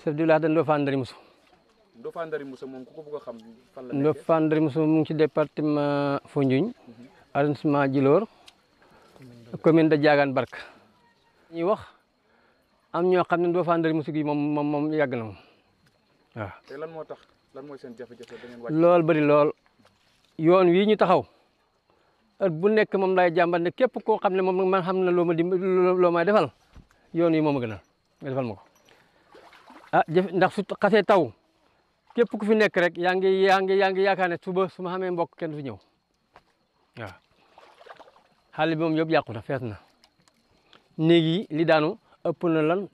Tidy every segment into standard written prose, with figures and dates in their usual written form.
chef du village de Ndofane Ndari Moussa. Ndofane Ndari Moussa moom ku ko bëgg a xam fan la nekkee. Ndofane Ndari Moussa mu ngi ci département Foundiougne. arrondissement Djilor. commune de Diagane Barka. ñuy wax am ñoo xam ne Ndofane Ndari Moussa gi moom yàgg na moom waaw. te lan moo tax lan mooy seen jafe-jafe da ngeen wàcc. lool bëri lool yoon wii ñu taxaw at bu nekk moom lay jàmbat ne képp koo xam ne moom man xam na loo may defal yoon wi moom a gënal nga defal ma ko ndax su xasee taw képp ku fi nekk rek yaa ngi yaakaar ne suba su ma xamee mbokk kenn du fi ñëw waaw. xale bi moom yëpp yàqu na fees na néeg yi li daanu ëpp na lan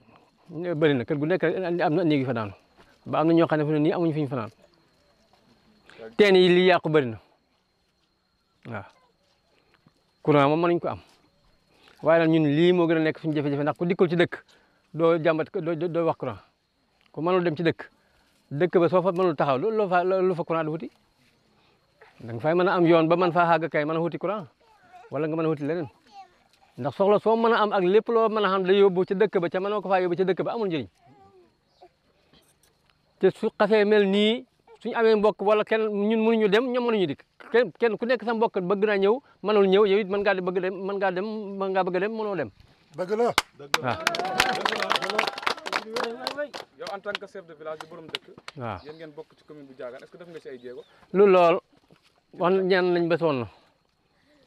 bëri na kër gu nekk rek am na néeg yi fa daanu ba am na ñoo xam ne fu ne nii amuñu fi ñu fanaan teen yi li yàqu bëri na waaw. courant moom mënuñ ko am waaye nag ñun lii moo gën a nekk suñu jafe-jafe ndax ku dikkul ci dëkk doo jàmbat doo wax courant ku mënul dem ci dëkk ba soo fa mënul taxaw lu fa courant du wuti da nga fay mën a am yoon ba mën faa xàgg kay mën a wuti courant wala nga mën a wuti leneen ndax soxla soo mën a am ak lépp loo mën a xam da yóbbu ca dëkk ba ca mënoo ko faa yóbbu ca dëkk ba amul njëriñ te su xasee mel nii suñu amee mbokk wala kenn ñun mënuñu dem ñoom mënuñu dikk kenn ku nekk sa mbokk bëgg naa ñëw mënul ñëw yow it mën ngaa bëgg dem mën ngaa bëgg a dem mënoo dem. dëgg la waaw. yow en tant que chef de village di borom dëkk. waaw yéen ngeen bokk ci commune bu Diagane est-ce que def nga ci ay jéego. lool wax ñaan nañ ba sonn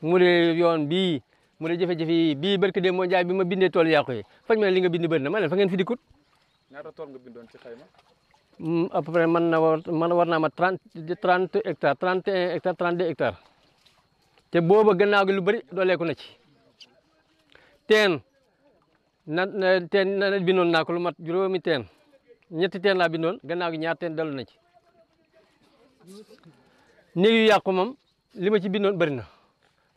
mu de yoon bii mu de jafe-jafe yi bii barke de moo jaay bi ma bindee tool yàqu yi fañ ma ne li nga bind bëri na ma ne fa ngeen fi dikkut. ñaata tool nga bindoon ci xayma. à peu près man war naa ma 30 hectares 31 hectares 32 hectares te booba gannaaw gi lu bëri dooleeku na ci teen na bindoon naa ko lu mat juróomi teen ñetti teen laa bindoon gannaaw gi ñaar teen dellu na ci néeg yu yàqu moom li ma ci bindoon bëri na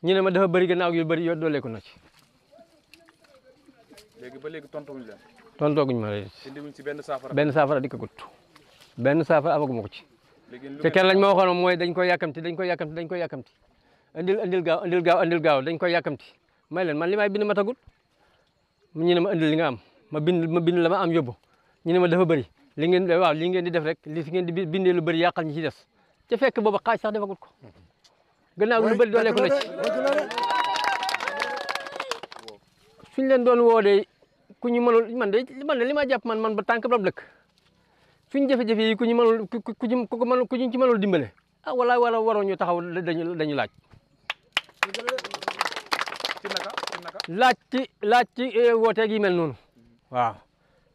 ñu ne ma dafa bëri gannaaw gi lu bëri yoo dooleeku na ci. léegi ba léegi tontuwuñu leen. tontooguñu ma rek. indiwuñ ci benn saafara. benn saafara dikkagut benn saafara amaguma ko ci. te kenn lañ ma waxoon mooy dañ koy yàkkamti andil gaaw dañ koy yàkkamti may leen man li may bind ma tagut ñu ne ma andil li nga am ma bind la ma am yóbbu ñu ne ma dafa bëri li ngeen di def rek li fi ngeen di bindee lu bëri yàqal ñi ci des ca fekk booba xaaj sax defagut ko gannaaw lu bëri dooleeku na ci suñ leen doon woo de ku ñu mënul man de li ma jàpp man ba tànk ba dëkk suñ jafe-jafe yi ku ñu ci mënul dimbale wala waroon ñu taxaw dañu laaj. laaj ci wooteeg yi mel noonu waaw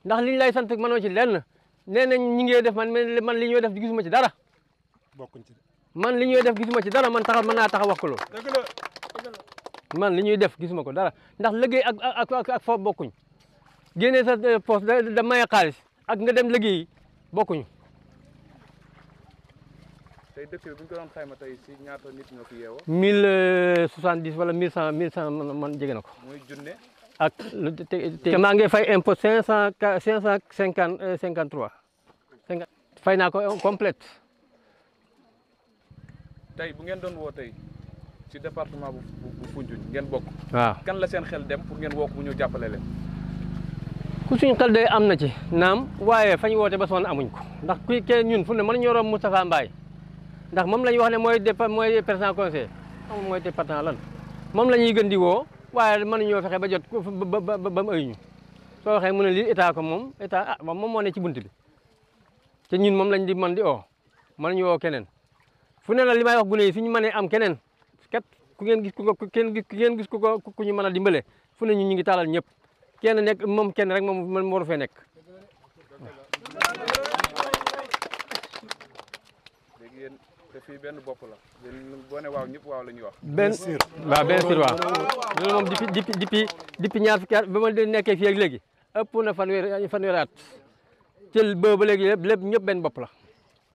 ndax liñ lay sant mënoo ci lenn nee nañ ñi ngi def man li ñuy def gisuma ci dara man li ñuy def gisuma ci dara man mën naa taxaw wax ko loolu man li ñuy def gisuma ko dara ndax liggéey ak foofu bokkuñ génnee sa poste da maye xaalis ak nga dem liggéey bokkuñu. tey dëkk bi bu ñu ko doon xayma tey si ñaata nit ñoo fi yeewoo. 1070 wala 1100 man jege na ko. muy junne. ak te maa ngi fay impôt 553. fay naa ko complète. tey bu ngeen doon woo tey ci département bu Foundiougne ngeen bokk. waaw kan la seen xel dem pour ngeen woo ko bu ñu jàppale leen. ku suñu xel day am na ci naam waaye fañ woote ba sonn amuñ ko ndax kuy kenn ñun fu ne mën ñoo romb Moustapha Mbaye ndax moom la ñuy wax ne mooy président conseil xam mooy département lan moom la ñuy gën di woo waaye mënuñoo fexe ba jot ba mu ëy ñu soo waxee mu ne lii état ko moom état moom moo ne ci bunt bi te ñun moom lañ di mën di oo mënuñu woo keneen fu ne la li may wax gune yi suñu mënee am keneen kat ku ngeen gis ku ñu mën a dimbale fu ne ñu ngi taalal ñëpp kenn nekk moom kenn rek moom waru fee nekk. léegi yéen te fii benn bopp la yéen boo ne waaw ñëpp waaw la ñuy wax. benn sûr waaw loolu moom depuis ñaar fukki at ba ma nekkee fii ak léegi ëpp na fanweeri at jël boobu ba léegi lépp ñëpp benn bopp la.